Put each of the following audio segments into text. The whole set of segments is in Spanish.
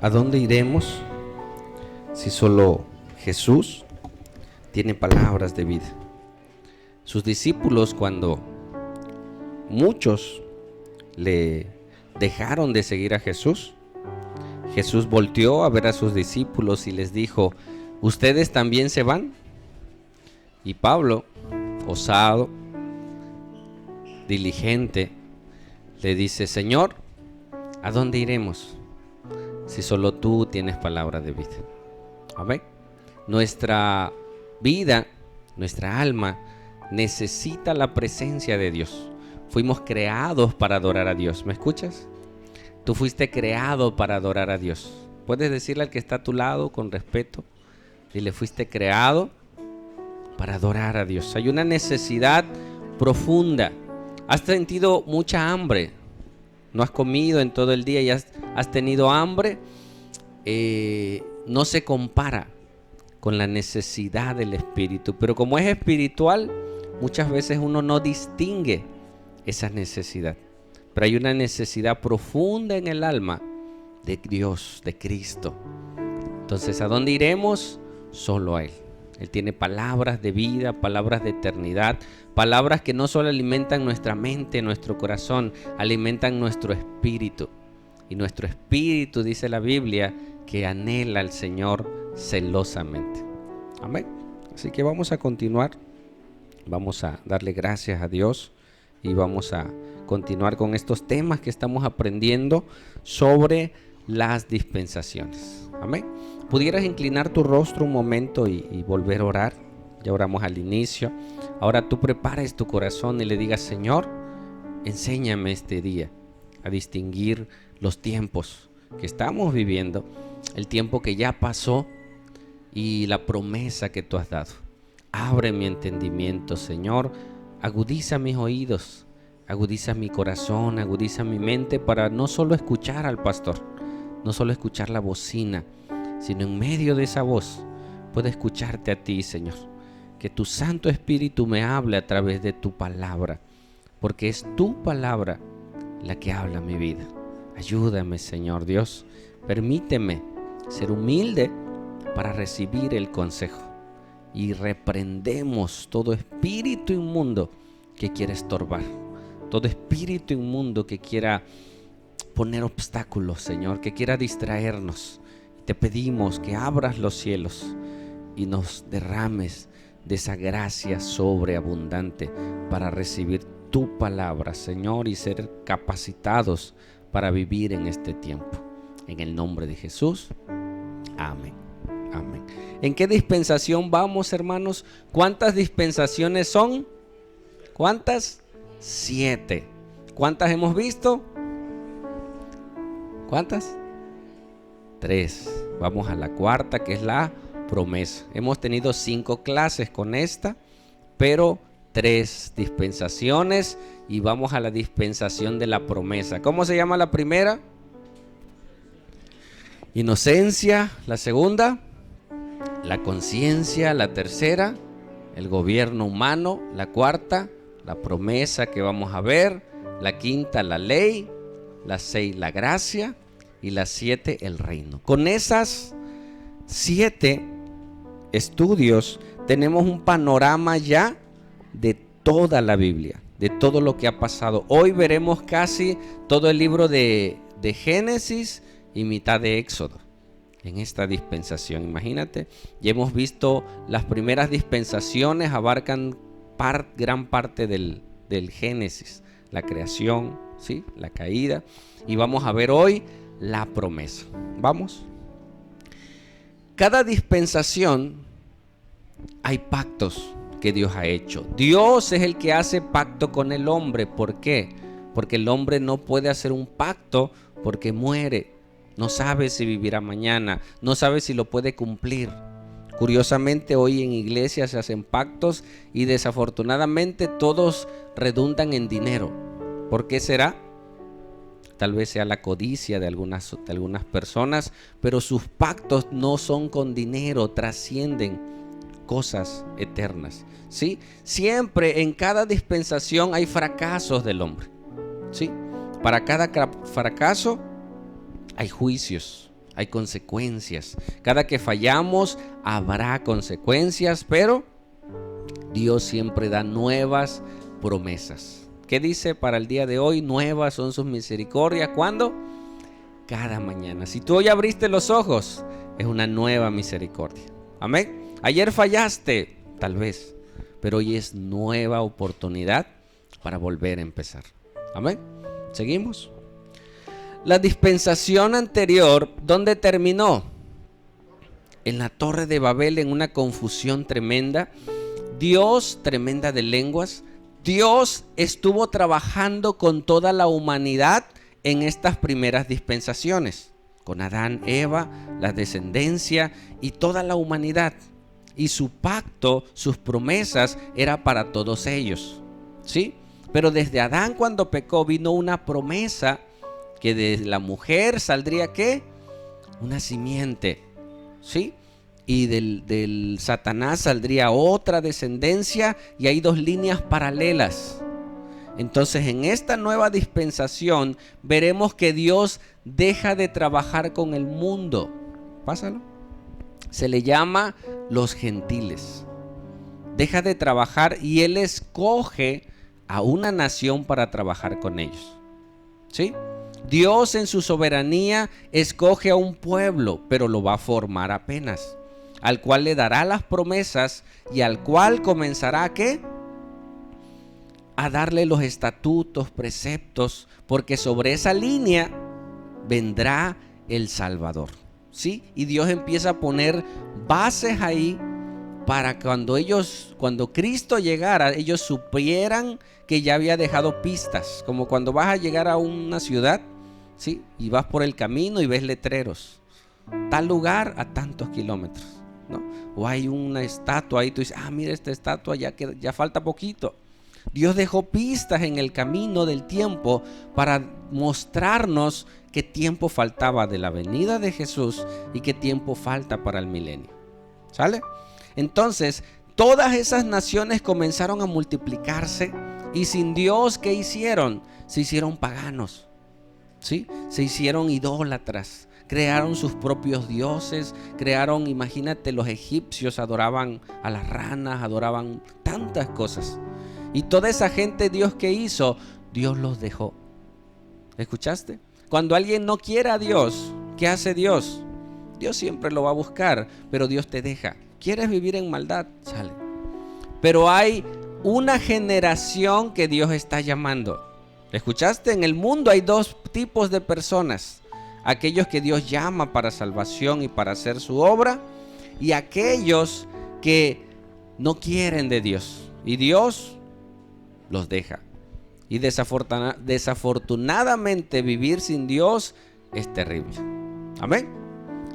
¿A dónde iremos si solo Jesús tiene palabras de vida? Sus discípulos, cuando muchos le dejaron de seguir a Jesús, Jesús volteó a ver a sus discípulos y les dijo: ¿ustedes también se van? Y Pablo, osado, diligente, le dice: Señor, ¿a dónde iremos si solo tú tienes palabra de vida? Amén. Nuestra vida, nuestra alma necesita la presencia de Dios. Fuimos creados para adorar a Dios. ¿Me escuchas? Tú fuiste creado para adorar a Dios. Puedes decirle al que está a tu lado con respeto: dile, fuiste creado para adorar a Dios. Hay una necesidad profunda. Has sentido mucha hambre. No has comido en todo el día y has tenido hambre. No se compara con la necesidad del Espíritu. Pero como es espiritual, muchas veces uno no distingue esa necesidad. Pero hay una necesidad profunda en el alma de Dios, de Cristo. Entonces, ¿a dónde iremos? Solo a Él. Él tiene palabras de vida, palabras de eternidad, palabras que no solo alimentan nuestra mente, nuestro corazón, alimentan nuestro espíritu. Y nuestro espíritu, dice la Biblia, que anhela al Señor celosamente. Amén. Así que vamos a continuar. Vamos a darle gracias a Dios y vamos a continuar con estos temas que estamos aprendiendo sobre las dispensaciones. Amén. ¿Pudieras inclinar tu rostro un momento y volver a orar? Ya oramos al inicio. Ahora tú prepares tu corazón y le digas: Señor, enséñame este día a distinguir los tiempos que estamos viviendo, el tiempo que ya pasó y la promesa que tú has dado. Abre mi entendimiento, Señor. Agudiza mis oídos, agudiza mi corazón, agudiza mi mente para no solo escuchar al pastor, no solo escuchar la bocina, sino en medio de esa voz pueda escucharte a ti, Señor. Que tu Santo Espíritu me hable a través de tu palabra, porque es tu palabra la que habla mi vida. Ayúdame, Señor Dios. Permíteme ser humilde para recibir el consejo. Y reprendemos todo espíritu inmundo que quiera estorbar, todo espíritu inmundo que quiera poner obstáculos, Señor, que quiera distraernos. Te pedimos que abras los cielos y nos derrames de esa gracia sobreabundante para recibir tu palabra, Señor, y ser capacitados para vivir en este tiempo. En el nombre de Jesús. Amén. Amén. ¿En qué dispensación vamos, hermanos? ¿Cuántas dispensaciones son? ¿Cuántas? 7. ¿Cuántas hemos visto? ¿Cuántas? 3. Vamos a la cuarta, que es la promesa. Hemos tenido 5 clases con esta, pero 3 dispensaciones y vamos a la dispensación de la promesa. ¿Cómo se llama la primera? Inocencia. La segunda, la conciencia. La tercera, el gobierno humano. La cuarta, la promesa que vamos a ver. La quinta, la ley. La 6, la gracia. Y la 7, el reino. Con esas 7 estudios tenemos un panorama ya de toda la Biblia, de todo lo que ha pasado. Hoy veremos casi todo el libro de Génesis y mitad de Éxodo en esta dispensación. Imagínate, ya hemos visto las primeras dispensaciones, abarcan gran parte del Génesis, la creación, ¿sí? La caída, y vamos a ver hoy la promesa. Vamos. Cada dispensación hay pactos que Dios ha hecho. Dios es el que hace pacto con el hombre. ¿Por qué? Porque el hombre no puede hacer un pacto porque muere. No sabe si vivirá mañana, no sabe si lo puede cumplir. Curiosamente, hoy en iglesias se hacen pactos y desafortunadamente todos redundan en dinero. ¿Por qué será? Tal vez sea la codicia de algunas personas, pero sus pactos no son con dinero, trascienden cosas eternas, ¿sí? Siempre en cada dispensación hay fracasos del hombre, ¿sí? Para cada fracaso hay juicios, hay consecuencias. Cada que fallamos habrá consecuencias, pero Dios siempre da nuevas promesas. ¿Qué dice para el día de hoy? Nuevas son sus misericordias. ¿Cuándo? Cada mañana. Si tú hoy abriste los ojos, es una nueva misericordia. Amén. Ayer fallaste, tal vez, pero hoy es nueva oportunidad para volver a empezar. Amén. Seguimos. La dispensación anterior, ¿dónde terminó? En la Torre de Babel, en una confusión tremenda. Dios, tremenda de lenguas, Dios estuvo trabajando con toda la humanidad en estas primeras dispensaciones, con Adán, Eva, la descendencia y toda la humanidad. Y su pacto, sus promesas era para todos ellos, ¿sí? Pero desde Adán, cuando pecó, vino una promesa que de la mujer saldría ¿qué? Una simiente, ¿sí? Y del Satanás saldría otra descendencia, y hay dos líneas paralelas. Entonces, en esta nueva dispensación veremos que Dios deja de trabajar con el mundo. Pásalo. Se le llama los gentiles. Deja de trabajar y Él escoge a una nación para trabajar con ellos, ¿sí? Dios en su soberanía escoge a un pueblo, pero lo va a formar apenas, al cual le dará las promesas y al cual comenzará ¿a qué? A darle los estatutos, preceptos, porque sobre esa línea vendrá el Salvador, ¿sí? Y Dios empieza a poner bases ahí para cuando Cristo llegara, ellos supieran que ya había dejado pistas, como cuando vas a llegar a una ciudad, ¿sí? Y vas por el camino y ves letreros, tal lugar a tantos kilómetros, ¿no? O hay una estatua ahí, tú dices, mira esta estatua, ya falta poquito. Dios dejó pistas en el camino del tiempo para mostrarnos qué tiempo faltaba de la venida de Jesús y qué tiempo falta para el milenio. ¿Sale? Entonces, todas esas naciones comenzaron a multiplicarse y sin Dios, ¿qué hicieron? Se hicieron paganos, ¿sí? Se hicieron idólatras, crearon sus propios dioses, imagínate, los egipcios adoraban a las ranas, adoraban tantas cosas. Y toda esa gente, Dios, ¿qué hizo? Dios los dejó. ¿Escuchaste? Cuando alguien no quiere a Dios, ¿qué hace Dios? Dios siempre lo va a buscar, pero Dios te deja. ¿Quieres vivir en maldad? Sale. Pero hay una generación que Dios está llamando. ¿Escuchaste? En el mundo hay dos tipos de personas: aquellos que Dios llama para salvación y para hacer su obra, y aquellos que no quieren de Dios y Dios los deja. Y desafortunadamente vivir sin Dios es terrible. Amén.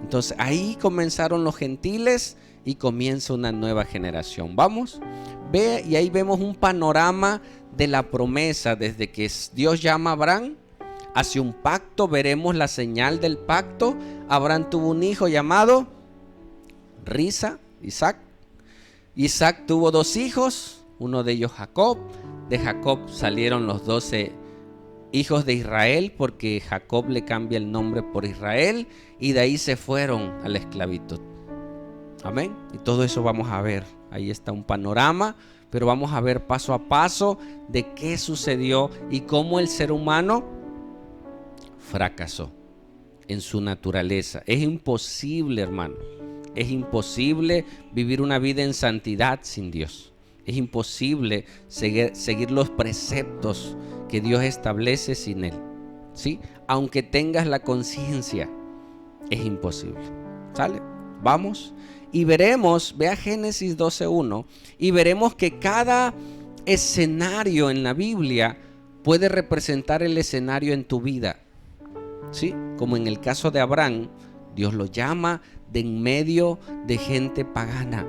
Entonces ahí comenzaron los gentiles y comienza una nueva generación. Vamos, ve, y ahí vemos un panorama de la promesa. Desde que Dios llama a Abraham, hace un pacto, veremos la señal del pacto. Abraham tuvo un hijo llamado Risa, Isaac. Isaac tuvo dos hijos, uno de ellos Jacob. De Jacob salieron los 12 hijos de Israel, porque Jacob le cambia el nombre por Israel, y de ahí se fueron a la esclavitud. Amén. Y todo eso vamos a ver. Ahí está un panorama, pero vamos a ver paso a paso de qué sucedió y cómo el ser humano fracasó en su naturaleza. Es imposible, hermano. Es imposible vivir una vida en santidad sin Dios. Es imposible seguir los preceptos que Dios establece sin Él, ¿sí? Aunque tengas la conciencia, es imposible. ¿Sale? Vamos y veremos, ve a Génesis 12:1, y veremos que cada escenario en la Biblia puede representar el escenario en tu vida, ¿sí? Como en el caso de Abraham, Dios lo llama de en medio de gente pagana.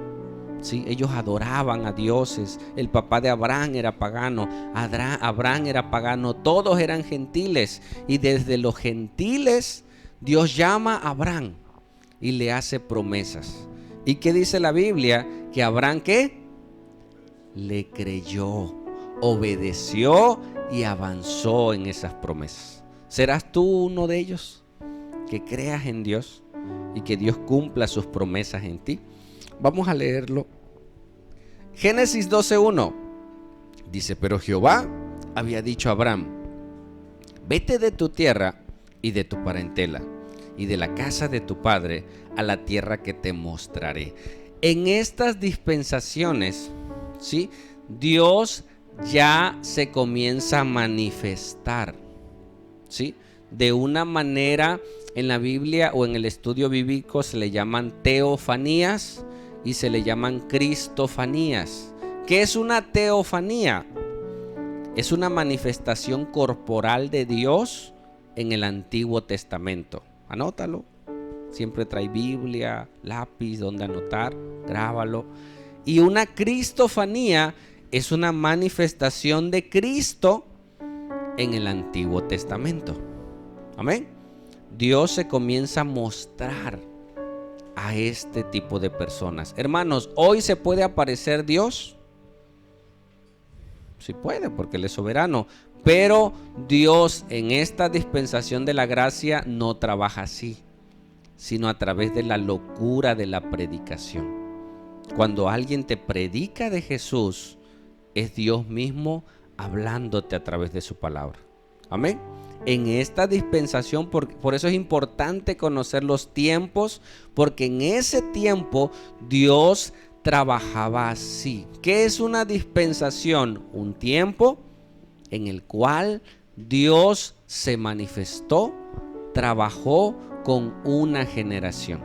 Sí, ellos adoraban a dioses. El papá de Abraham era pagano, Abraham era pagano, todos eran gentiles. Y desde los gentiles Dios llama a Abraham y le hace promesas. ¿Y qué dice la Biblia? Que Abraham, ¿qué? Le creyó, obedeció y avanzó en esas promesas. ¿Serás tú uno de ellos que creas en Dios? y que Dios cumpla sus promesas en ti. Vamos a leerlo. Génesis 12:1 dice: pero Jehová había dicho a Abraham: vete de tu tierra y de tu parentela y de la casa de tu padre a la tierra que te mostraré. En estas dispensaciones, ¿sí?, Dios ya se comienza a manifestar, ¿sí?, de una manera. En la Biblia o en el estudio bíblico se le llaman teofanías y se le llaman cristofanías. ¿Qué es una teofanía? Es una manifestación corporal de Dios en el Antiguo Testamento. Anótalo. Siempre trae Biblia, lápiz donde anotar, grábalo. Y una cristofanía es una manifestación de Cristo en el Antiguo Testamento. Amén. Dios se comienza a mostrar a este tipo de personas. Hermanos, ¿hoy se puede aparecer Dios? Sí puede, porque Él es soberano. Pero Dios en esta dispensación de la gracia no trabaja así, sino a través de la locura de la predicación. Cuando alguien te predica de Jesús, es Dios mismo hablándote a través de su palabra. Amén. En esta dispensación, por eso es importante conocer los tiempos, porque en ese tiempo Dios trabajaba así. ¿Qué es una dispensación? Un tiempo en el cual Dios se manifestó, trabajó con una generación,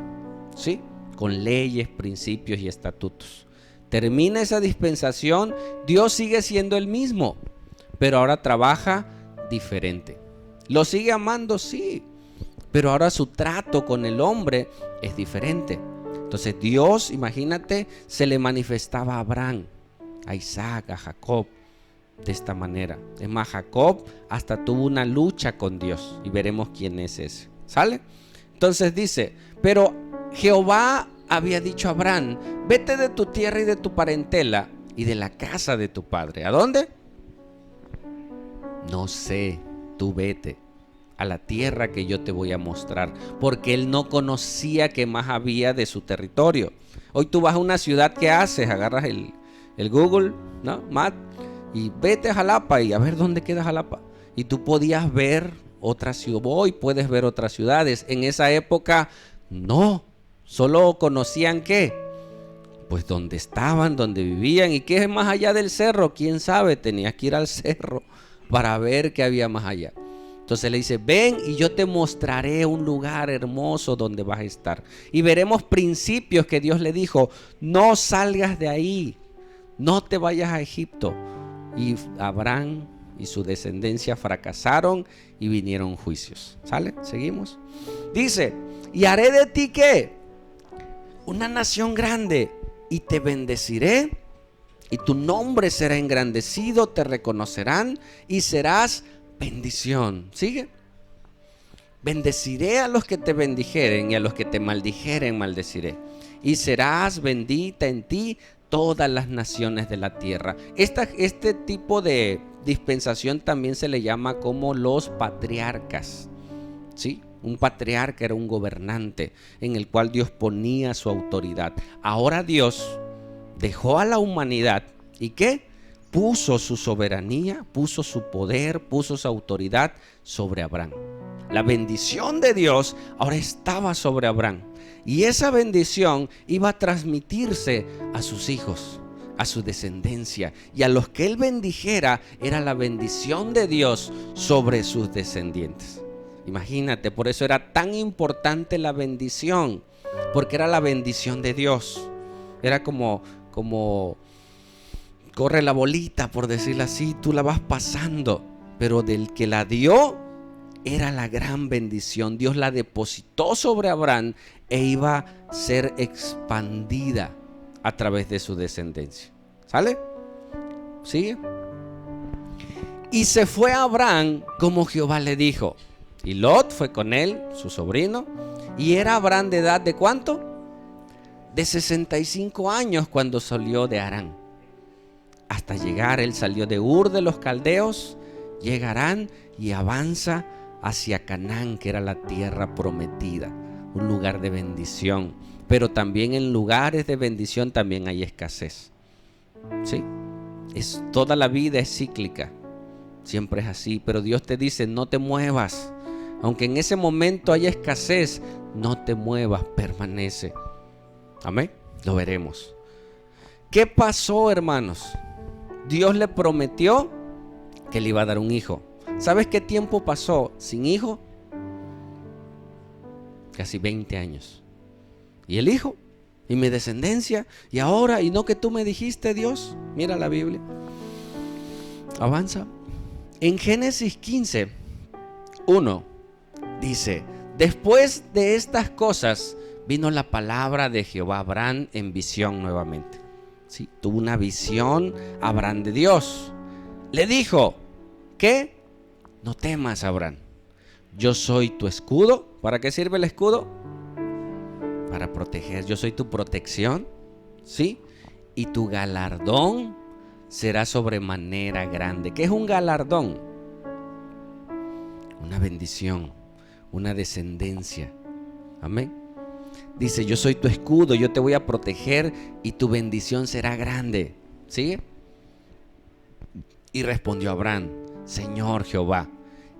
¿sí?, con leyes, principios y estatutos. Termina esa dispensación, Dios sigue siendo el mismo, pero ahora trabaja diferente. ¿Lo sigue amando? Sí, pero ahora su trato con el hombre es diferente. Entonces Dios, imagínate, se le manifestaba a Abraham, a Isaac, a Jacob, de esta manera. Es más, Jacob hasta tuvo una lucha con Dios y veremos quién es ese. ¿Sale? Entonces dice: pero Jehová había dicho a Abraham: vete de tu tierra y de tu parentela y de la casa de tu padre. ¿A dónde? No sé, tú vete a la tierra que yo te voy a mostrar, porque él no conocía qué más había de su territorio. Hoy tú vas a una ciudad, ¿qué haces? Agarras el Google, ¿no?, Maps, y vete a Jalapa y a ver dónde queda Jalapa. Y tú podías ver otra ciudad. Hoy puedes ver otras ciudades. En esa época no, solo conocían ¿qué? Pues dónde estaban, dónde vivían. ¿Y qué es más allá del cerro? ¿Quién sabe? Tenías que ir al cerro para ver qué había más allá. Entonces le dice: ven y yo te mostraré un lugar hermoso donde vas a estar. Y veremos principios que Dios le dijo: no salgas de ahí, no te vayas a Egipto. Y Abraham y su descendencia fracasaron y vinieron juicios. ¿Sale? Seguimos. Dice: y haré de ti ¿qué? Una nación grande, y te bendeciré, y tu nombre será engrandecido, te reconocerán y serás bendición. ¿Sigue? Bendeciré a los que te bendijeren, y a los que te maldijeren maldeciré, y serás bendita en ti todas las naciones de la tierra. Este tipo de dispensación también se le llama como los patriarcas, ¿sí? Un patriarca era un gobernante en el cual Dios ponía su autoridad. Ahora Dios dejó a la humanidad y ¿qué? Puso su soberanía, puso su poder, puso su autoridad sobre Abraham. La bendición de Dios ahora estaba sobre Abraham, y esa bendición iba a transmitirse a sus hijos, a su descendencia, y a los que él bendijera era la bendición de Dios sobre sus descendientes. Imagínate, por eso era tan importante la bendición, porque era la bendición de Dios. Era como corre la bolita, por decirlo así, tú la vas pasando, pero del que la dio era la gran bendición. Dios la depositó sobre Abraham e iba a ser expandida a través de su descendencia. ¿Sale? ¿Sigue? Y se fue a Abraham como Jehová le dijo. Y Lot fue con él, su sobrino. Y era Abraham de edad ¿de cuánto? De 65 años cuando salió de Harán. Hasta llegar, él salió de Ur de los Caldeos, llega a Harán y avanza hacia Canaán, que era la tierra prometida. un lugar de bendición. Pero también en lugares de bendición también hay escasez. ¿Sí? Toda la vida es cíclica. Siempre es así. Pero Dios te dice, no te muevas. Aunque en ese momento haya escasez, no te muevas, permanece. Amén. Lo veremos. ¿Qué pasó, hermanos? Dios le prometió que le iba a dar un hijo. ¿Sabes qué tiempo pasó sin hijo? Casi 20 años. ¿Y el hijo? ¿Y mi descendencia? ¿Y ahora? ¿Y no que tú me dijiste, Dios? Mira la Biblia. Avanza. En Génesis 15, 1, dice: después de estas cosas vino la palabra de Jehová a Abraham en visión nuevamente. Sí, tuvo una visión Abraham de Dios. Le dijo, ¿qué? No temas, Abraham. Yo soy tu escudo. ¿Para qué sirve el escudo? Para proteger. Yo soy tu protección. ¿Sí? Y tu galardón será sobremanera grande. ¿Qué es un galardón? Una bendición, una descendencia. Amén. Dice, yo soy tu escudo, yo te voy a proteger y tu bendición será grande. ¿Sigue? Y respondió Abraham, Señor Jehová,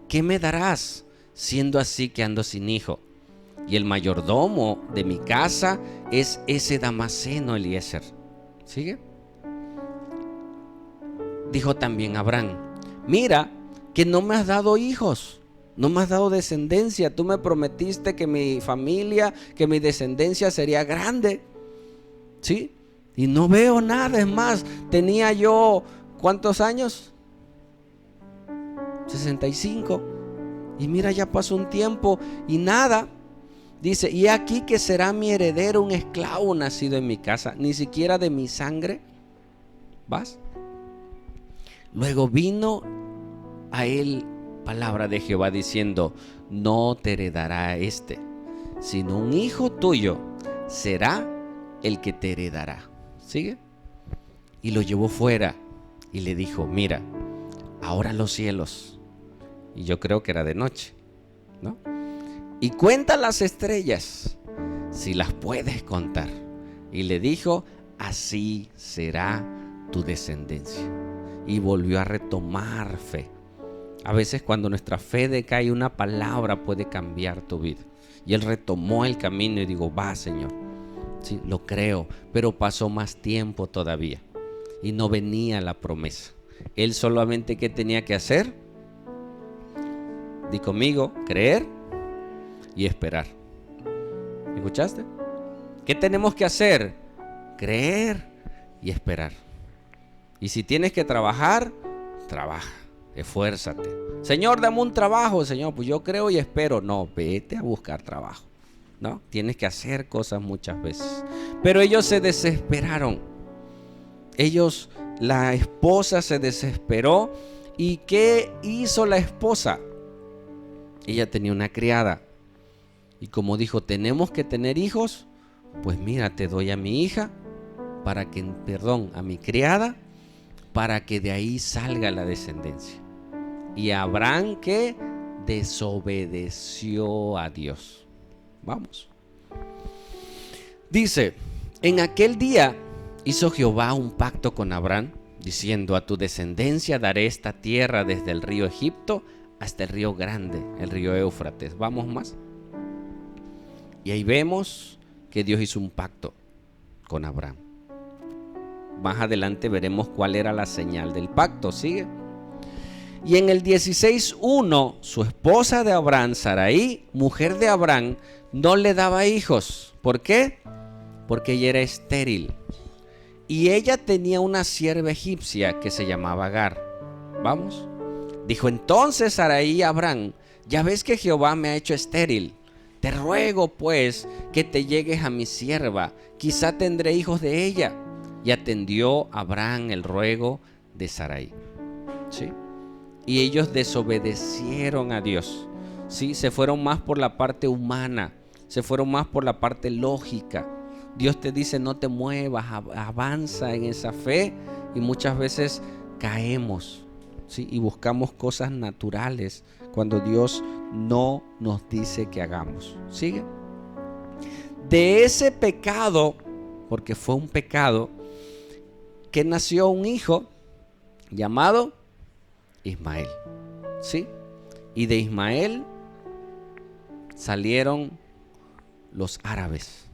¿qué me darás siendo así que ando sin hijo? Y el mayordomo de mi casa es ese Damaseno Eliezer. ¿Sigue? Dijo también Abraham, mira que no me has dado hijos, no me has dado descendencia. Tú me prometiste que mi familia, que mi descendencia sería grande. ¿Sí? Y no veo nada. Es más, tenía yo, ¿cuántos años? 65. Y mira, ya pasó un tiempo y nada. Dice, y aquí que será mi heredero un esclavo nacido en mi casa, ni siquiera de mi sangre. ¿Vas? Luego vino a él palabra de Jehová diciendo, no te heredará sino un hijo tuyo será el que te heredará. ¿Sigue? Y lo llevó fuera y le dijo, mira, ahora los cielos, y yo creo que era de noche, ¿no? Y cuenta las estrellas, si las puedes contar. Y le dijo, así será tu descendencia. Y volvió a retomar fe. A veces cuando nuestra fe decae, una palabra puede cambiar tu vida. Y él retomó el camino y digo, va, Señor. Sí, lo creo, pero pasó más tiempo todavía. Y no venía la promesa. Él solamente, ¿qué tenía que hacer? Di conmigo, creer y esperar. ¿Escuchaste? ¿Qué tenemos que hacer? Creer y esperar. Y si tienes que trabajar, trabaja, esfuérzate. Señor, dame un trabajo. Señor, pues yo creo y espero. No, vete a buscar trabajo. ¿No? Tienes que hacer cosas muchas veces. Pero ellos se desesperaron. La esposa se desesperó. ¿Y qué hizo la esposa? Ella tenía una criada. Y como dijo, tenemos que tener hijos, pues mira, te doy a mi hija, a mi criada, para que de ahí salga la descendencia. Y Abraham, que desobedeció a Dios. Vamos. Dice, en aquel día hizo Jehová un pacto con Abraham, diciendo, a tu descendencia daré esta tierra desde el río Egipto hasta el río grande, el río Éufrates. Vamos más. Y ahí vemos que Dios hizo un pacto con Abraham. Más adelante veremos cuál era la señal del pacto. Sigue. Y en el 16:1, su esposa de Abraham, Sarai, mujer de Abraham, no le daba hijos. ¿Por qué? Porque ella era estéril. Y ella tenía una sierva egipcia que se llamaba Agar. Vamos. Dijo entonces Sarai a Abraham, ya ves que Jehová me ha hecho estéril. Te ruego pues que te llegues a mi sierva, quizá tendré hijos de ella. Y atendió Abraham el ruego de Sarai. ¿Sí? Y ellos desobedecieron a Dios. ¿Sí? Se fueron más por la parte humana, se fueron más por la parte lógica. Dios te dice no te muevas, avanza en esa fe y muchas veces caemos, ¿sí? Y buscamos cosas naturales cuando Dios no nos dice que hagamos. ¿Sigue? De ese pecado, porque fue un pecado, que nació un hijo llamado Ismael, ¿sí? Y de Ismael salieron los árabes,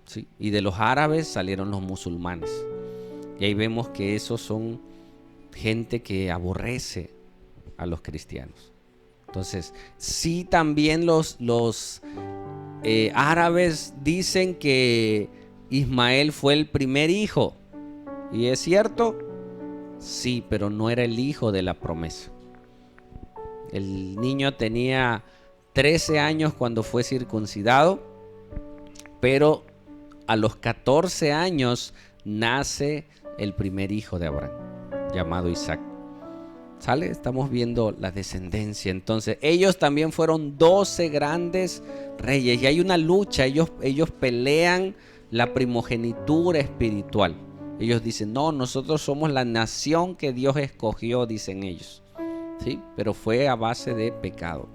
¿sí? Y de los árabes salieron los musulmanes. Y ahí vemos que esos son gente que aborrece a los cristianos. Entonces, sí, también los árabes dicen que Ismael fue el primer hijo. ¿Y es cierto? Sí, pero no era el hijo de la promesa. El niño tenía 13 años cuando fue circuncidado, pero a los 14 años nace el primer hijo de Abraham, llamado Isaac. ¿Sale? Estamos viendo la descendencia. Entonces, ellos también fueron 12 grandes reyes. Y hay una lucha. Ellos pelean la primogenitura espiritual. Ellos dicen, no, nosotros somos la nación que Dios escogió, dicen ellos. ¿Sí? Pero fue a base de pecado.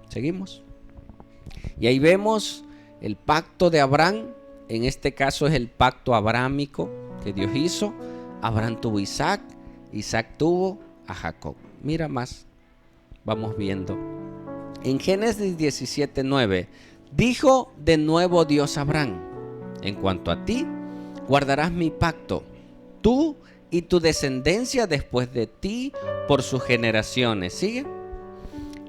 ¿Seguimos? Y ahí vemos el pacto de Abraham. En este caso es el pacto abrámico que Dios hizo. Abraham tuvo a Isaac. Isaac tuvo a Jacob. Mira más, vamos viendo. En Génesis 17:9 dijo de nuevo Dios a Abraham: en cuanto a ti, guardarás mi pacto, tú y tu descendencia después de ti por sus generaciones. ¿Sigue?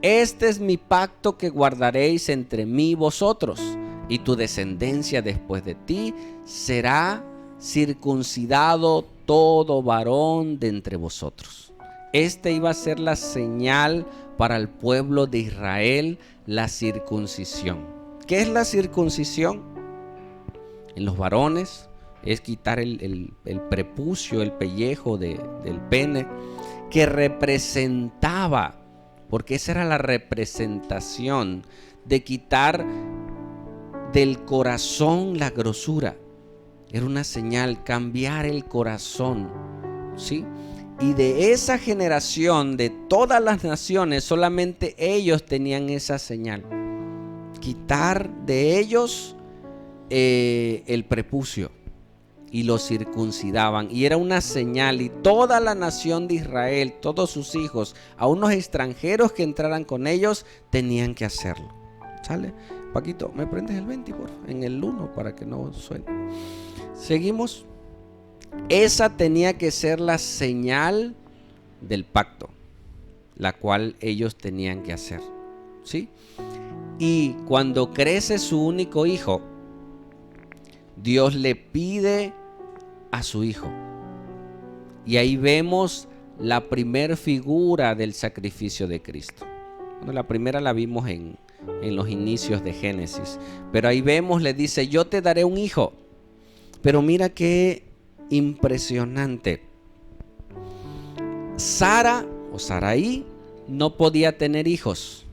Este es mi pacto que guardaréis entre mí y vosotros, y tu descendencia después de ti será circuncidado todo varón de entre vosotros. Este iba a ser la señal para el pueblo de Israel, la circuncisión. ¿Qué es la circuncisión? En los varones es quitar el prepucio, el pellejo del pene, que representaba, porque esa era la representación de quitar del corazón la grosura. Era una señal, cambiar el corazón, ¿sí? Y de esa generación, de todas las naciones, solamente ellos tenían esa señal. Quitar de ellos el prepucio y lo circuncidaban. Y era una señal, y toda la nación de Israel, todos sus hijos, a unos extranjeros que entraran con ellos, tenían que hacerlo. ¿Sale? Paquito, ¿me prendes el 20, por favor? En el 1 para que no suene. Seguimos. Esa tenía que ser la señal del pacto, la cual ellos tenían que hacer, ¿sí? Y cuando crece su único hijo, Dios le pide a su hijo. Y ahí vemos la primer figura del sacrificio de Cristo. Bueno, la primera la vimos en los inicios de Génesis. Pero ahí vemos, le dice, yo te daré un hijo. Pero mira qué impresionante. Sara o Sarai no podía tener hijos.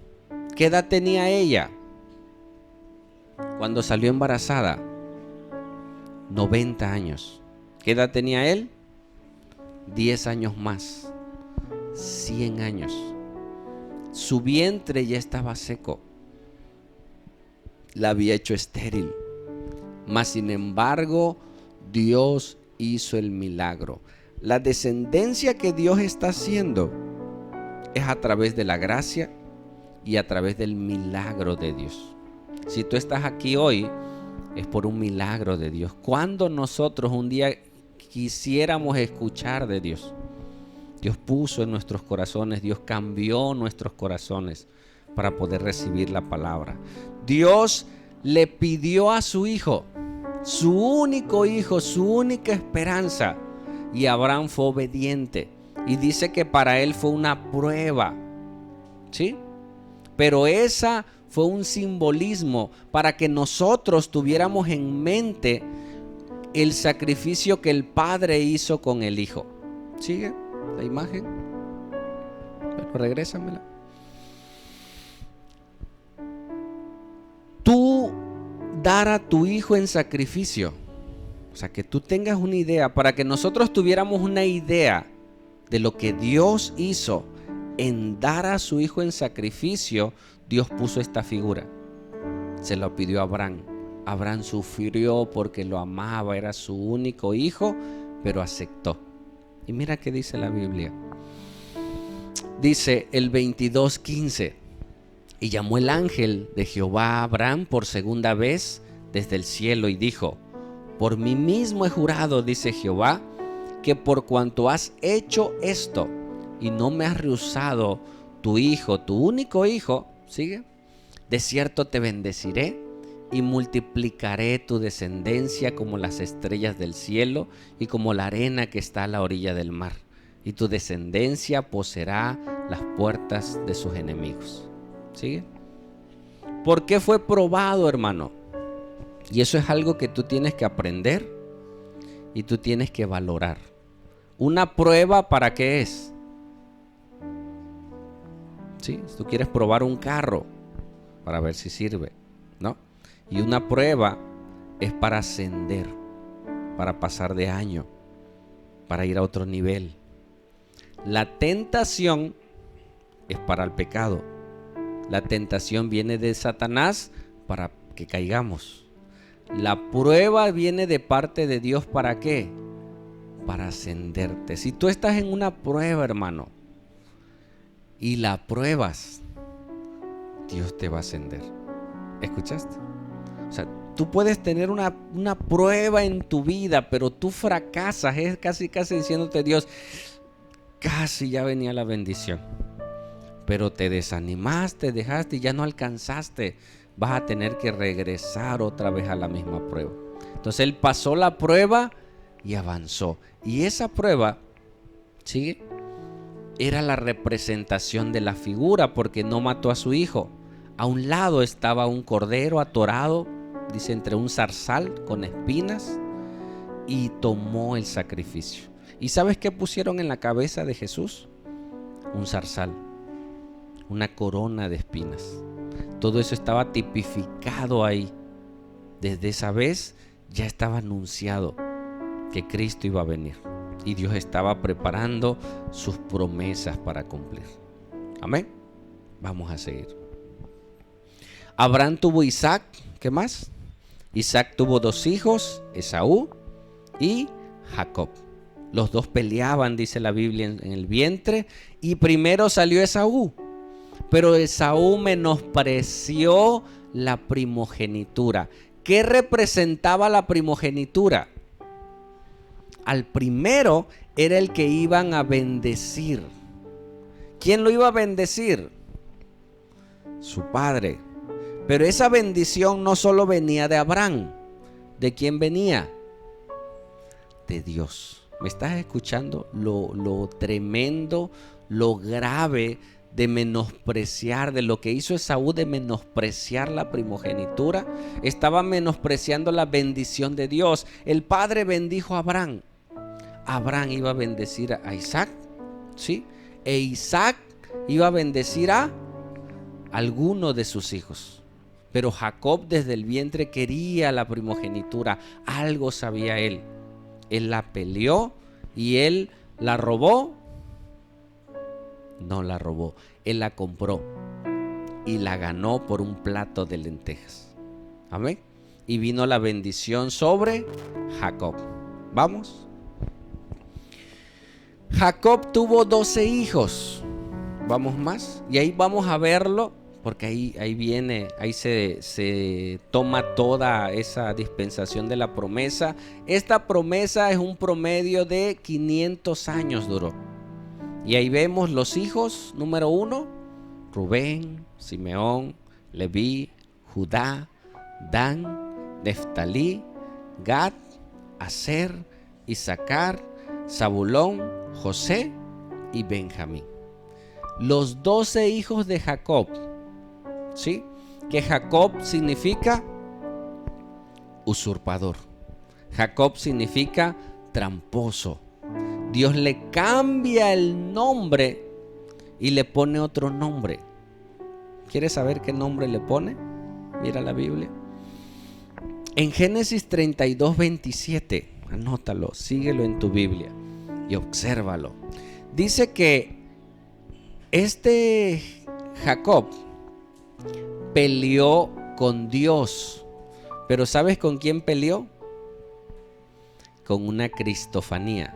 ¿Qué edad tenía ella cuando salió embarazada? 90 años. ¿Qué edad tenía él? 10 años más. 100 años. Su vientre ya estaba seco. La había hecho estéril. Mas sin embargo, Dios hizo el milagro. La descendencia que Dios está haciendo es a través de la gracia y a través del milagro de Dios. Si tú estás aquí hoy, es por un milagro de Dios. Cuando nosotros un día quisiéramos escuchar de Dios, Dios puso en nuestros corazones, Dios cambió nuestros corazones para poder recibir la palabra. Dios le pidió a su hijo, su único hijo, su única esperanza, y Abraham fue obediente. Y dice que para él fue una prueba, ¿sí? Pero esa fue un simbolismo para que nosotros tuviéramos en mente el sacrificio que el Padre hizo con el Hijo. ¿Sigue la imagen? Pero regrésamela. Tú dar a tu hijo en sacrificio. O sea, que tú tengas una idea, para que nosotros tuviéramos una idea de lo que Dios hizo en dar a su hijo en sacrificio. Dios puso esta figura. Se lo pidió a Abraham. Abraham sufrió porque lo amaba, era su único hijo, pero aceptó. Y mira qué dice la Biblia. Dice el 22:15: y llamó el ángel de Jehová a Abraham por segunda vez desde el cielo y dijo: por mí mismo he jurado, dice Jehová, que por cuanto has hecho esto y no me has rehusado tu hijo, tu único hijo, sigue, de cierto te bendeciré y multiplicaré tu descendencia como las estrellas del cielo y como la arena que está a la orilla del mar, y tu descendencia poseerá las puertas de sus enemigos. ¿Sigue? ¿Por qué fue probado, hermano? Y eso es algo que tú tienes que aprender y tú tienes que valorar. ¿Una prueba para qué es? ¿Sí? Si tú quieres probar un carro para ver si sirve, ¿no? Y una prueba es para ascender, para pasar de año, para ir a otro nivel. La tentación es para el pecado. La tentación viene de Satanás para que caigamos. La prueba viene de parte de Dios, ¿para qué? Para ascenderte. Si tú estás en una prueba, hermano, y la pruebas, Dios te va a ascender. ¿Escuchaste? O sea, tú puedes tener una prueba en tu vida, pero tú fracasas. Es casi diciéndote Dios, casi ya venía la bendición, pero te desanimaste, dejaste y ya no alcanzaste. Vas a tener que regresar otra vez a la misma prueba. Entonces él pasó la prueba y avanzó. Y esa prueba, ¿sigue?, era la representación de la figura, porque no mató a su hijo. A un lado estaba un cordero atorado, dice, entre un zarzal con espinas, y tomó el sacrificio. ¿Y sabes qué pusieron en la cabeza de Jesús? Un zarzal, una corona de espinas. Todo eso estaba tipificado ahí. Desde esa vez ya estaba anunciado que Cristo iba a venir. Y Dios estaba preparando sus promesas para cumplir. Amén. Vamos a seguir. Abraham tuvo Isaac. ¿Qué más? Isaac tuvo 2 hijos, Esaú y Jacob. Los 2 peleaban, dice la Biblia, en el vientre. Y primero salió Esaú. Pero Esaú menospreció la primogenitura. ¿Qué representaba la primogenitura? Al primero era el que iban a bendecir. ¿Quién lo iba a bendecir? Su padre. Pero esa bendición no solo venía de Abraham. ¿De quién venía? De Dios. ¿Me estás escuchando? Lo tremendo, lo grave de menospreciar, de lo que hizo Esaú, de menospreciar la primogenitura. Estaba menospreciando la bendición de Dios. El padre bendijo a Abraham. Abraham iba a bendecir a Isaac, ¿sí? E Isaac iba a bendecir a alguno de sus hijos. Pero Jacob desde el vientre quería la primogenitura. Algo sabía él. Él la peleó y él la robó. No la robó, él la compró y la ganó por un plato de lentejas. Amén. Y vino la bendición sobre Jacob. Vamos. Jacob tuvo 12 hijos. Vamos más. Y ahí vamos a verlo, porque ahí viene, ahí se toma toda esa dispensación de la promesa. Esta promesa es un promedio de 500 años duró. Y ahí vemos los hijos. Número 1, Rubén, Simeón, Leví, Judá, Dan, Neftalí, Gad, Aser, Isaacar, Zabulón, José y Benjamín. Los 12 hijos de Jacob, ¿sí? Que Jacob significa usurpador. Jacob significa tramposo. Dios le cambia el nombre y le pone otro nombre. ¿Quieres saber qué nombre le pone? Mira la Biblia. En Génesis 32:27, anótalo, síguelo en tu Biblia y obsérvalo. Dice que Jacob peleó con Dios Pero ¿sabes con quién peleó? Con una cristofanía.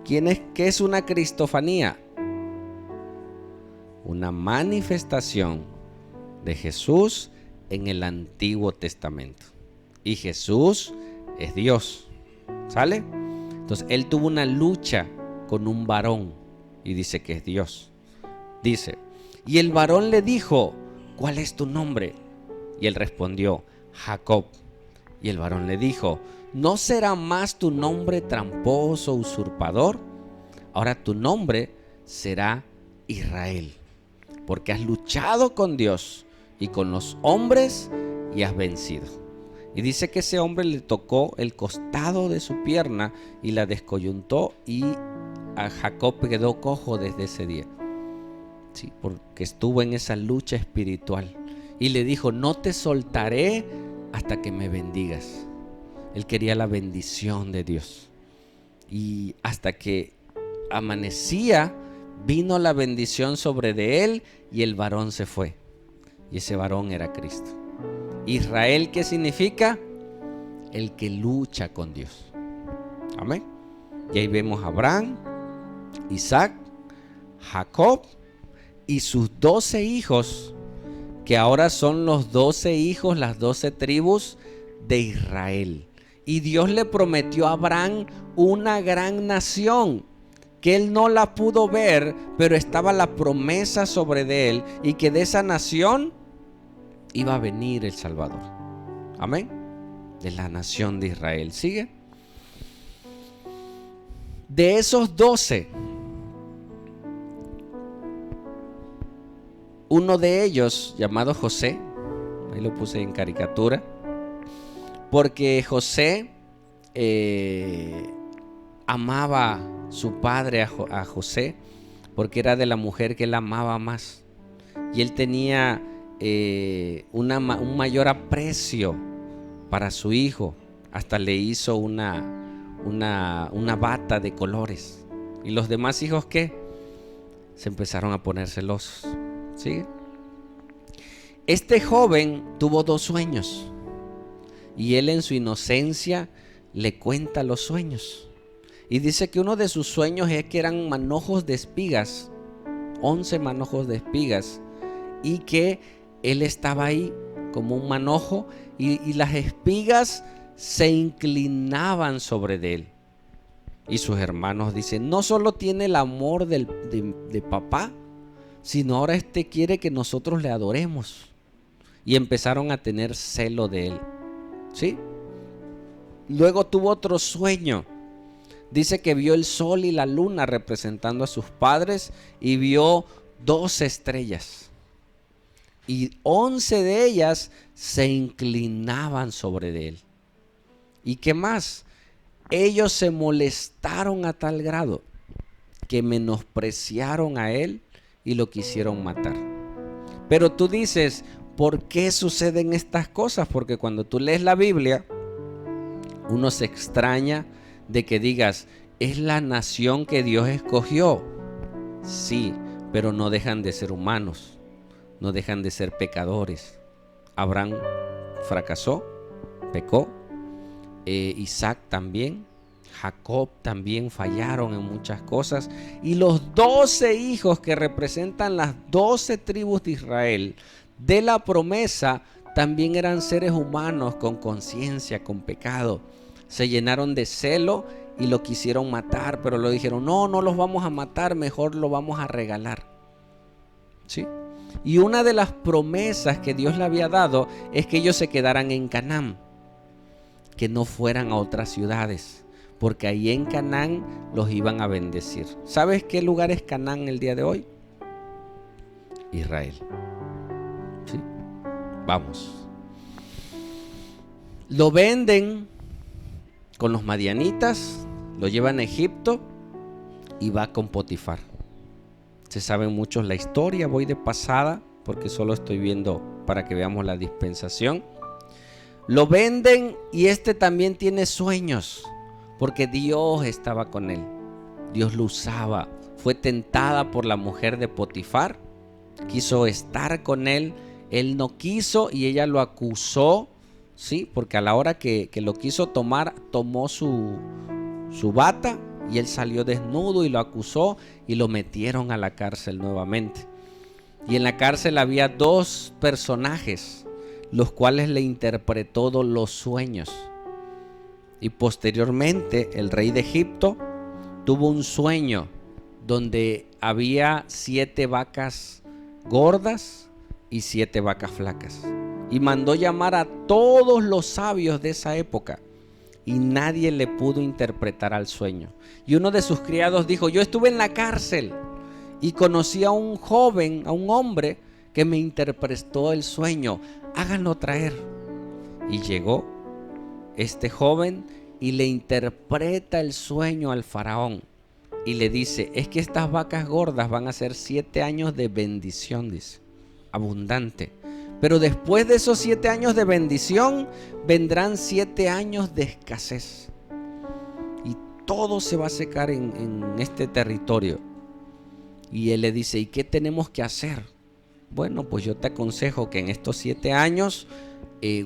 ¿Qué es una cristofanía? Una manifestación de Jesús en el Antiguo Testamento. Y Jesús es Dios. ¿Sale? Entonces él tuvo una lucha con un varón y dice que es Dios. Dice, y el varón le dijo, ¿cuál es tu nombre? Y él respondió, Jacob. Y el varón le dijo, ¿no será más tu nombre tramposo, usurpador? Ahora tu nombre será Israel, porque has luchado con Dios y con los hombres y has vencido. Y dice que ese hombre le tocó el costado de su pierna y la descoyuntó, y a Jacob quedó cojo desde ese día. Sí, porque estuvo en esa lucha espiritual. Y le dijo, no te soltaré hasta que me bendigas. Él quería la bendición de Dios. Y hasta que amanecía, vino la bendición sobre de él y el varón se fue. Y ese varón era Cristo. Israel, ¿qué significa? El que lucha con Dios. Amén. Y ahí vemos a Abraham, Isaac, Jacob y sus 12 hijos, que ahora son los 12 hijos, las 12 tribus de Israel. Y Dios le prometió a Abraham una gran nación que él no la pudo ver, pero estaba la promesa sobre de él, y que de esa nación iba a venir el Salvador. Amén. De la nación de Israel. ¿Sigue? De esos 12, uno de ellos, llamado José, ahí lo puse en caricatura, porque José amaba a su padre, a José, porque era de la mujer que él amaba más. Y él tenía un mayor aprecio para su hijo. Hasta le hizo una bata de colores. Y los demás hijos, ¿qué? Se empezaron a poner celosos. ¿Sí? Este joven tuvo 2 sueños. Y él en su inocencia le cuenta los sueños. Y dice que uno de sus sueños es que eran manojos de espigas, 11 manojos de espigas, y que él estaba ahí como un manojo, y las espigas se inclinaban sobre de él. Y sus hermanos dicen, no solo tiene el amor de papá, sino ahora quiere que nosotros le adoremos. Y empezaron a tener celo de él. ¿Sí? Luego tuvo otro sueño. Dice que vio el sol y la luna representando a sus padres, y vio 12 estrellas. Y 11 de ellas se inclinaban sobre de él. ¿Y qué más? Ellos se molestaron a tal grado que menospreciaron a él y lo quisieron matar. Pero tú dices, ¿por qué suceden estas cosas? Porque cuando tú lees la Biblia, uno se extraña de que digas, es la nación que Dios escogió. Sí, pero no dejan de ser humanos, no dejan de ser pecadores. Abraham fracasó, pecó, Isaac también, Jacob también fallaron en muchas cosas, y los 12 hijos que representan las 12 tribus de Israel de la promesa también eran seres humanos con conciencia, con pecado. Se llenaron de celo y lo quisieron matar, pero lo dijeron, no los vamos a matar, mejor lo vamos a regalar. ¿Sí? Y una de las promesas que Dios le había dado es que ellos se quedaran en Canaán, que no fueran a otras ciudades, porque ahí en Canaán los iban a bendecir. ¿Sabes qué lugar es Canaán el día de hoy? Israel. ¿Sí? Vamos. Lo venden con los madianitas, lo llevan a Egipto y va con Potifar. Se saben muchos la historia, voy de pasada porque solo estoy viendo para que veamos la dispensación. Lo venden y también tiene sueños porque Dios estaba con él. Dios lo usaba. Fue tentada por la mujer de Potifar, quiso estar con él, él no quiso y ella lo acusó Sí, porque a la hora que lo quiso tomar, tomó su bata y él salió desnudo y lo acusó y lo metieron a la cárcel nuevamente. Y en la cárcel había dos personajes, los cuales le interpretó los sueños. Y posteriormente el rey de Egipto tuvo un sueño donde había 7 vacas gordas y 7 vacas flacas. Y mandó llamar a todos los sabios de esa época y nadie le pudo interpretar al sueño. Y uno de sus criados dijo: yo estuve en la cárcel y conocí a un joven, a un hombre que me interpretó el sueño, háganlo traer. Y llegó este joven y le interpreta el sueño al faraón y le dice: es que estas vacas gordas van a ser 7 años de bendición, dice, abundante. Pero después de esos 7 años de bendición vendrán 7 años de escasez. Y todo se va a secar en este territorio. Y él le dice: ¿y qué tenemos que hacer? Bueno, pues yo te aconsejo que en estos 7 años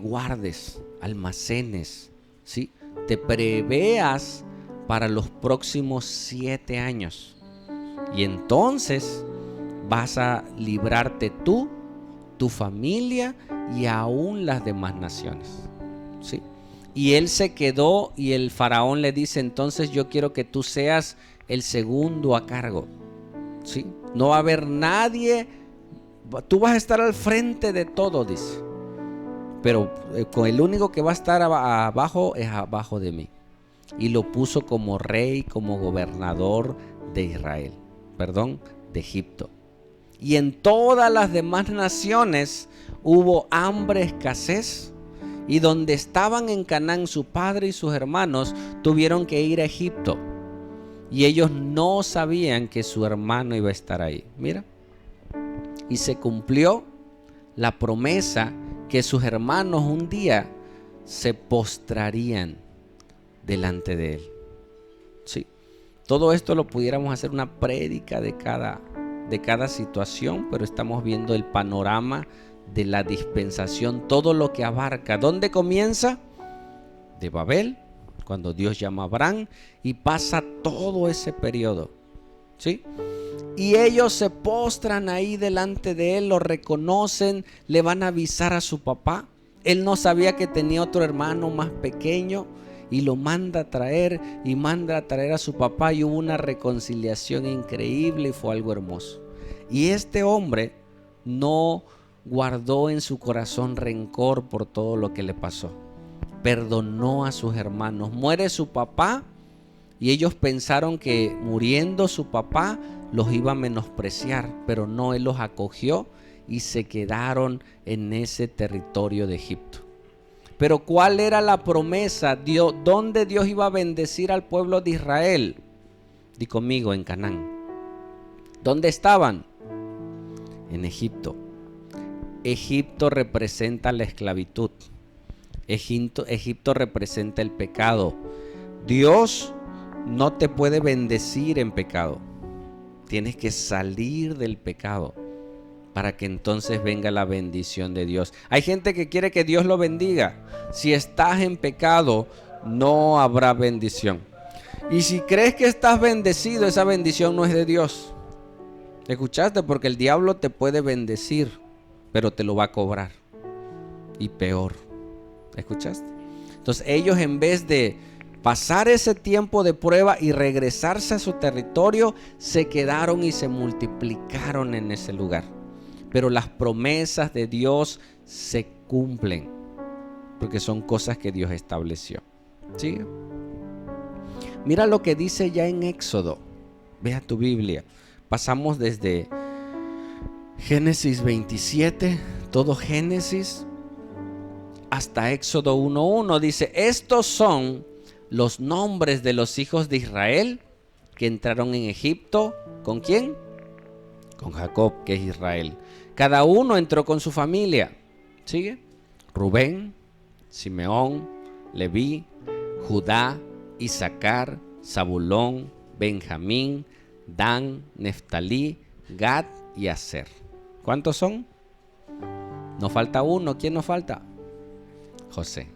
guardes, almacenes, ¿sí? Te preveas para los próximos 7 años. Y entonces vas a librarte tú, tu familia y aún las demás naciones, ¿sí? Y él se quedó y el faraón le dice: entonces yo quiero que tú seas el segundo a cargo, ¿sí? No va a haber nadie, tú vas a estar al frente de todo, dice, pero con el único que va a estar abajo es abajo de mí. Y lo puso como rey, como gobernador de Israel, de Egipto. Y en todas las demás naciones hubo hambre, escasez, y donde estaban en Canaán su padre y sus hermanos tuvieron que ir a Egipto, y ellos no sabían que su hermano iba a estar ahí. Mira, y se cumplió la promesa que sus hermanos un día se postrarían delante de él. Sí, todo esto lo pudiéramos hacer una prédica de cada situación, pero estamos viendo el panorama de la dispensación, todo lo que abarca. ¿Dónde comienza? De Babel, cuando Dios llama a Abraham, y pasa todo ese periodo, ¿sí? Y ellos se postran ahí delante de él, lo reconocen, le van a avisar a su papá. Él no sabía que tenía otro hermano más pequeño y lo manda a traer y manda a traer a su papá, y hubo una reconciliación increíble y fue algo hermoso. Y este hombre no guardó en su corazón rencor por todo lo que le pasó. Perdonó a sus hermanos. Muere su papá y ellos pensaron que muriendo su papá los iba a menospreciar, pero no, él los acogió y se quedaron en ese territorio de Egipto. Pero ¿cuál era la promesa? ¿Dónde Dios iba a bendecir al pueblo de Israel? Di conmigo: en Canaán. ¿Dónde estaban? En Egipto. Egipto representa la esclavitud. Egipto representa el pecado. Dios no te puede bendecir en pecado. Tienes que salir del pecado para que entonces venga la bendición de Dios. Hay gente que quiere que Dios lo bendiga. Si estás en pecado, no habrá bendición. Y si crees que estás bendecido, esa bendición no es de Dios. ¿Escuchaste? Porque el diablo te puede bendecir, pero te lo va a cobrar. Y peor. ¿Escuchaste? Entonces ellos, en vez de pasar ese tiempo de prueba y regresarse a su territorio, se quedaron y se multiplicaron en ese lugar. Pero las promesas de Dios se cumplen, porque son cosas que Dios estableció. ¿Sí? Mira lo que dice ya en Éxodo. Vea tu Biblia. Pasamos desde Génesis 27, todo Génesis, hasta Éxodo 1:1. Dice: estos son los nombres de los hijos de Israel que entraron en Egipto. ¿Con quién? Con Jacob, que es Israel. Cada uno entró con su familia. ¿Sigue? Rubén, Simeón, Leví, Judá, Isaacar, Zabulón, Benjamín, Dan, Neftalí, Gad y Aser. ¿Cuántos son? Nos falta uno. ¿Quién nos falta? José.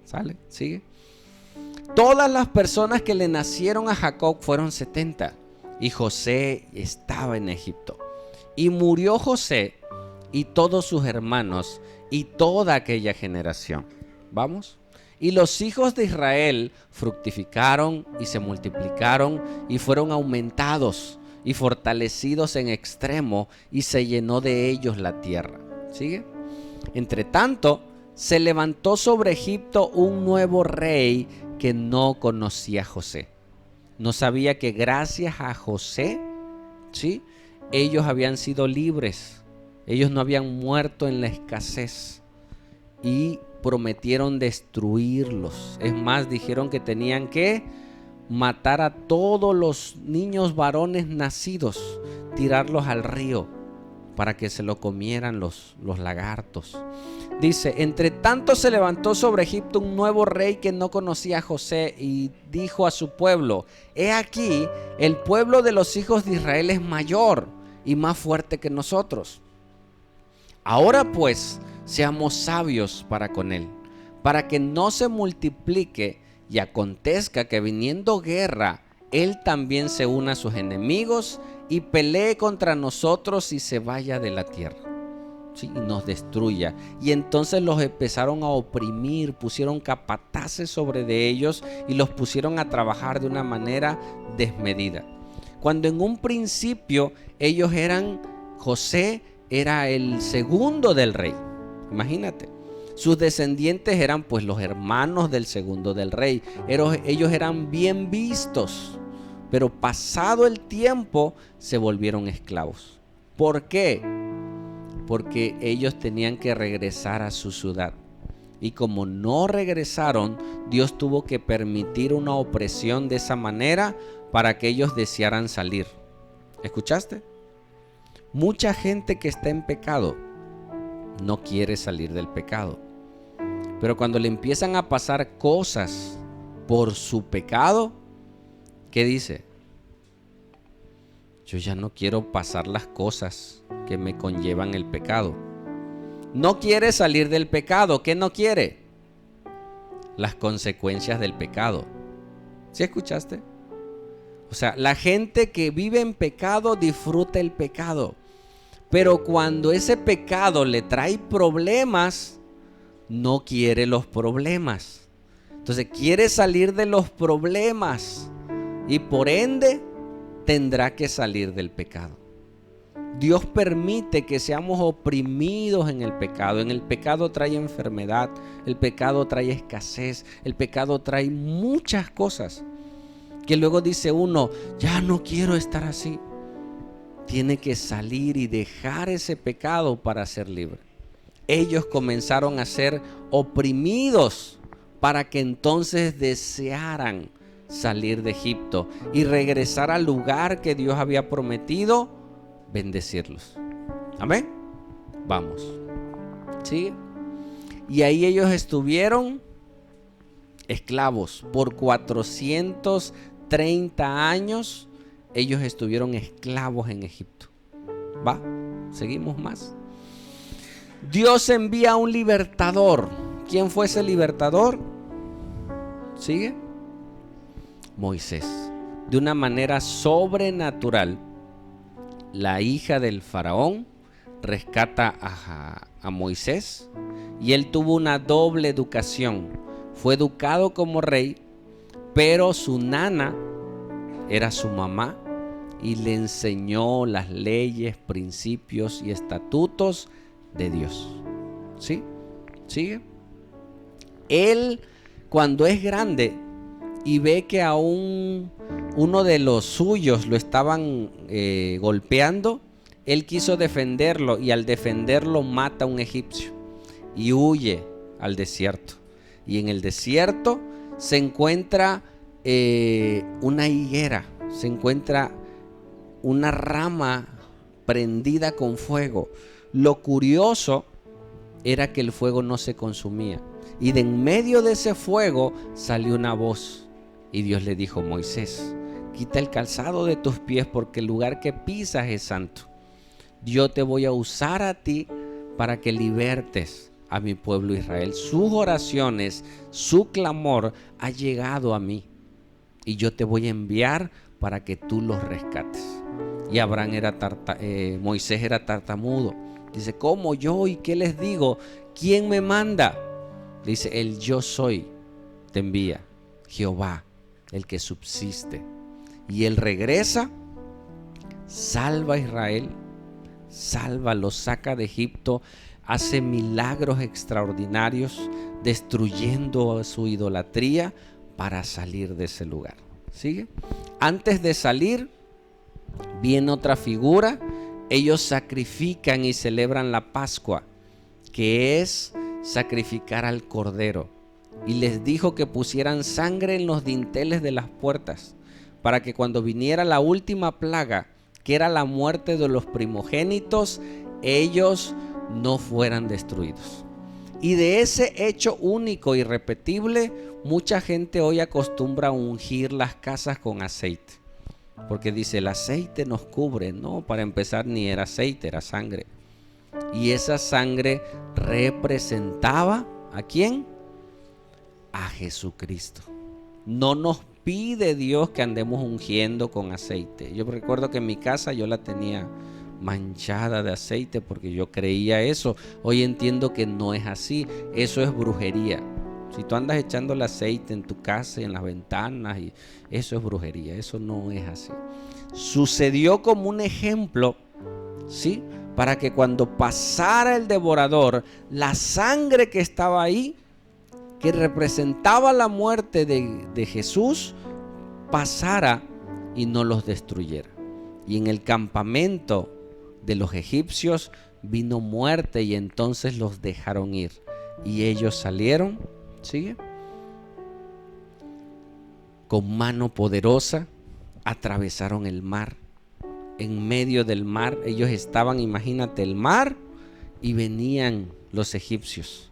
¿Sale? ¿Sigue? Todas las personas que le nacieron a Jacob fueron 70 y José estaba en Egipto. Y murió José y todos sus hermanos y toda aquella generación. ¿Vamos? Y los hijos de Israel fructificaron y se multiplicaron y fueron aumentados y fortalecidos en extremo, y se llenó de ellos la tierra. ¿Sigue? Entre tanto, se levantó sobre Egipto un nuevo rey que no conocía a José. No sabía que gracias a José, ¿sí?, ellos habían sido libres. Ellos no habían muerto en la escasez y prometieron destruirlos. Es más, dijeron que tenían que matar a todos los niños varones nacidos, tirarlos al río para que se lo comieran los lagartos. Dice: entre tanto se levantó sobre Egipto un nuevo rey que no conocía a José y dijo a su pueblo: he aquí, el pueblo de los hijos de Israel es mayor y más fuerte que nosotros. Ahora pues, seamos sabios para con él, para que no se multiplique y acontezca que viniendo guerra, él también se una a sus enemigos y pelee contra nosotros y se vaya de la tierra, ¿sí?, y nos destruya. Y entonces los empezaron a oprimir, pusieron capataces sobre de ellos y los pusieron a trabajar de una manera desmedida. Cuando en un principio ellos José era el segundo del rey. Imagínate. Sus descendientes eran pues los hermanos del segundo del rey. Ellos eran bien vistos, pero pasado el tiempo se volvieron esclavos. ¿Por qué? Porque ellos tenían que regresar a su ciudad. Y como no regresaron, Dios tuvo que permitir una opresión de esa manera para que ellos desearan salir. ¿Escuchaste? Mucha gente que está en pecado no quiere salir del pecado. Pero cuando le empiezan a pasar cosas por su pecado, ¿qué dice? Yo ya no quiero pasar las cosas que me conllevan el pecado. No quiere salir del pecado. ¿Qué no quiere? Las consecuencias del pecado. ¿Sí escuchaste? O sea, la gente que vive en pecado disfruta el pecado. Pero cuando ese pecado le trae problemas, no quiere los problemas. Entonces quiere salir de los problemas y por ende tendrá que salir del pecado. Dios permite que seamos oprimidos en el pecado. En el pecado trae enfermedad, el pecado trae escasez, el pecado trae muchas cosas que luego dice uno: ya no quiero estar así. Tiene que salir y dejar ese pecado para ser libre. Ellos comenzaron a ser oprimidos para que entonces desearan salir de Egipto y regresar al lugar que Dios había prometido bendecirlos. Amén. Vamos. ¿Sí? Y ahí ellos estuvieron esclavos por 430 años. Ellos estuvieron esclavos en Egipto. ¿Va? Seguimos más. Dios envía a un libertador. ¿Quién fue ese libertador? ¿Sigue? Moisés. De una manera sobrenatural, la hija del faraón rescata a Moisés y él tuvo una doble educación. Fue educado como rey, pero su nana era su mamá y le enseñó las leyes, principios y estatutos de Dios. ¿Sí? ¿Sigue? Él, cuando es grande y ve que a uno de los suyos lo estaban golpeando, él quiso defenderlo y al defenderlo mata a un egipcio y huye al desierto. Y en el desierto se encuentra una higuera, se encuentra una rama prendida con fuego. Lo curioso era que el fuego no se consumía. Y de en medio de ese fuego salió una voz. Y Dios le dijo: Moisés, quita el calzado de tus pies porque el lugar que pisas es santo. Yo te voy a usar a ti para que libertes a mi pueblo Israel. Sus oraciones, su clamor ha llegado a mí y yo te voy a enviar para que tú los rescates. Y Moisés era tartamudo. Dice, ¿cómo yo? ¿Y qué les digo? ¿Quién me manda? Dice, el yo soy te envía, Jehová, el que subsiste. Y él regresa, salva a Israel, lo saca de Egipto, hace milagros extraordinarios, destruyendo su idolatría para salir de ese lugar. ¿Sigue? Antes de salir, viene otra figura. Ellos sacrifican y celebran la Pascua, que es sacrificar al cordero. Y les dijo que pusieran sangre en los dinteles de las puertas, para que cuando viniera la última plaga, que era la muerte de los primogénitos, ellos no fueran destruidos. Y de ese hecho único y irrepetible, mucha gente hoy acostumbra a ungir las casas con aceite, porque dice, el aceite nos cubre. No, para empezar, ni era aceite, era sangre. Y esa sangre representaba ¿a quién? A Jesucristo. No nos pide Dios que andemos ungiendo con aceite. Yo recuerdo que en mi casa yo la tenía manchada de aceite porque yo creía eso. Hoy entiendo que no es así. Eso es brujería. Si tú andas echando el aceite en tu casa y en las ventanas, y eso es brujería. Eso no es así. Sucedió como un ejemplo, ¿sí? Para que cuando pasara el devorador, la sangre que estaba ahí, que representaba la muerte de Jesús, pasara y no los destruyera. Y en el campamento de los egipcios vino muerte y entonces los dejaron ir. Y ellos salieron, ¿sigue? Con mano poderosa atravesaron el mar. En medio del mar ellos estaban, imagínate el mar, y venían los egipcios.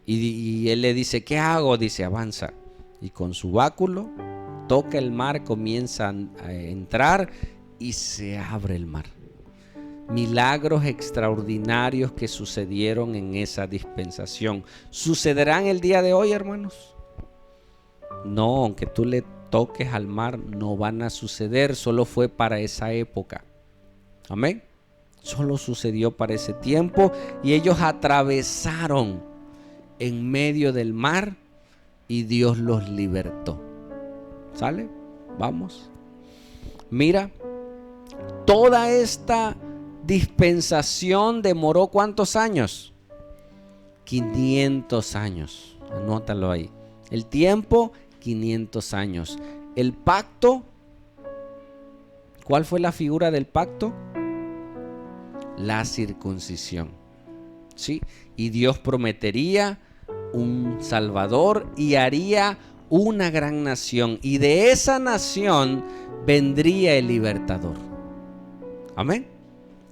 Y él le dice, ¿qué hago? Dice, avanza. Y con su báculo toca el mar, comienza a entrar y se abre el mar. Milagros extraordinarios que sucedieron en esa dispensación. ¿Sucederán el día de hoy, hermanos? No, aunque tú le toques al mar, no van a suceder. Solo fue para esa época. Amén. Solo sucedió para ese tiempo y ellos atravesaron en medio del mar y Dios los libertó. ¿Sale? Vamos. Mira, toda esta dispensación demoró ¿cuántos años? 500 años. Anótalo ahí. El tiempo, 500 años. El pacto, ¿cuál fue la figura del pacto? La circuncisión. ¿Sí? Y Dios prometería un Salvador y haría una gran nación. Y de esa nación vendría el libertador. Amén.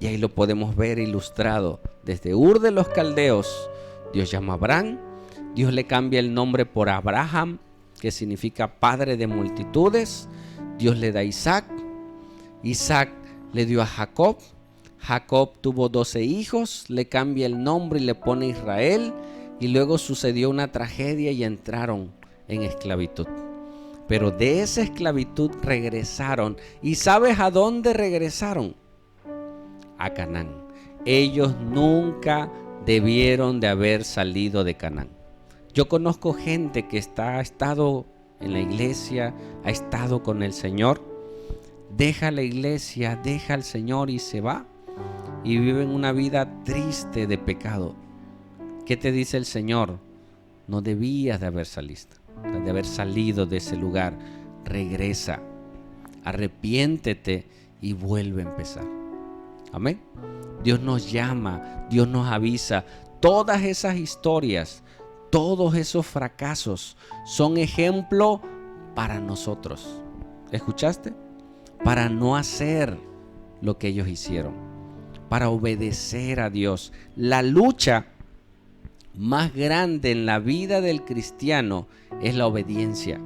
Y ahí lo podemos ver ilustrado. Desde Ur de los Caldeos, Dios llama a Abraham. Dios le cambia el nombre por Abraham, que significa padre de multitudes. Dios le da a Isaac. Isaac le dio a Jacob. Jacob tuvo 12 hijos. Le cambia el nombre y le pone Israel. Y luego sucedió una tragedia y entraron en esclavitud. Pero de esa esclavitud regresaron. ¿Y sabes a dónde regresaron? A Canaán. Ellos nunca debieron de haber salido de Canaán. Yo conozco gente que ha estado en la iglesia, ha estado con el Señor, deja la iglesia, deja al Señor y se va y viven una vida triste de pecado. ¿Qué te dice el Señor? No debías de haber salido de ese lugar. Regresa, arrepiéntete y vuelve a empezar. Amén. Dios nos llama, Dios nos avisa. Todas esas historias, todos esos fracasos son ejemplo para nosotros. ¿Escuchaste? Para no hacer lo que ellos hicieron, para obedecer a Dios. La lucha más grande en la vida del cristiano es la obediencia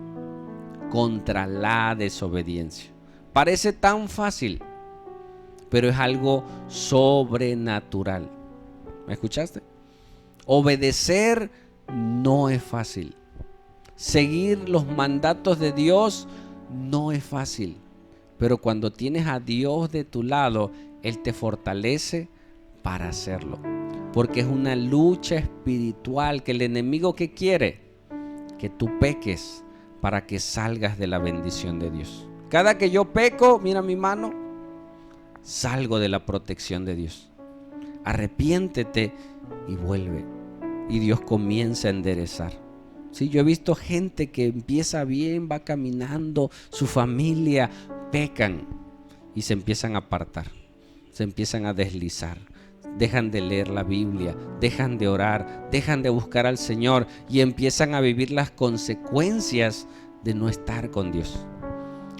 contra la desobediencia. Parece tan fácil, pero es algo sobrenatural. ¿Me escuchaste? Obedecer no es fácil. Seguir los mandatos de Dios no es fácil. Pero cuando tienes a Dios de tu lado, Él te fortalece para hacerlo. Porque es una lucha espiritual que el enemigo que quiere que tú peques para que salgas de la bendición de Dios. Cada que yo peco, mira mi mano, salgo de la protección de Dios. Arrepiéntete y vuelve. Y Dios comienza a enderezar. Sí, yo he visto gente que empieza bien, va caminando, su familia, pecan y se empiezan a apartar, se empiezan a deslizar, dejan de leer la Biblia, dejan de orar, dejan de buscar al Señor y empiezan a vivir las consecuencias de no estar con Dios.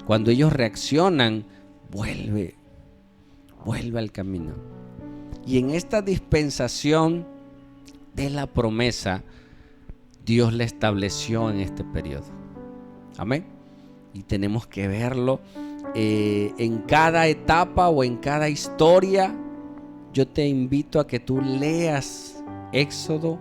Cuando ellos reaccionan, vuelve al camino. Y en esta dispensación de la promesa, Dios la estableció en este periodo. Amén. Y tenemos que verlo en cada etapa o en cada historia. Yo te invito a que tú leas Éxodo,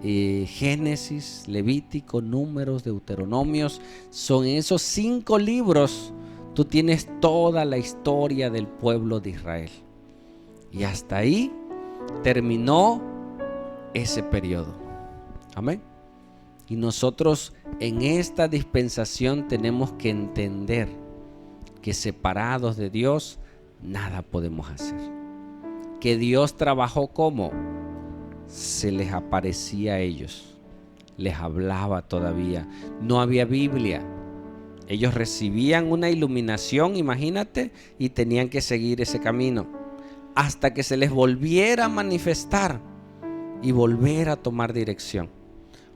Génesis, Levítico, Números, Deuteronomios. Son esos 5 libros. Tú tienes toda la historia del pueblo de Israel. Y hasta ahí terminó ese periodo. Amén. Y nosotros en esta dispensación tenemos que entender que separados de Dios nada podemos hacer. Que Dios trabajó como se les aparecía a ellos, les hablaba todavía. No había Biblia. Ellos recibían una iluminación, imagínate, y tenían que seguir ese camino hasta que se les volviera a manifestar y volver a tomar dirección.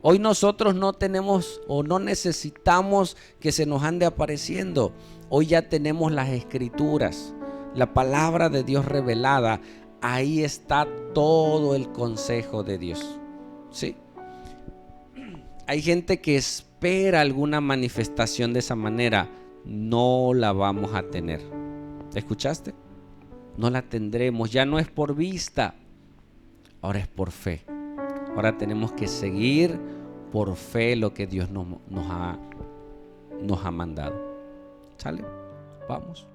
Hoy nosotros no tenemos o no necesitamos que se nos ande apareciendo. Hoy ya tenemos las escrituras, la palabra de Dios revelada. Ahí está todo el consejo de Dios. ¿Sí? Hay gente que espera alguna manifestación de esa manera. No la vamos a tener. ¿Escuchaste? No la tendremos. Ya no es por vista. Ahora es por fe. Ahora tenemos que seguir por fe lo que Dios nos ha mandado. ¿Sale? Vamos.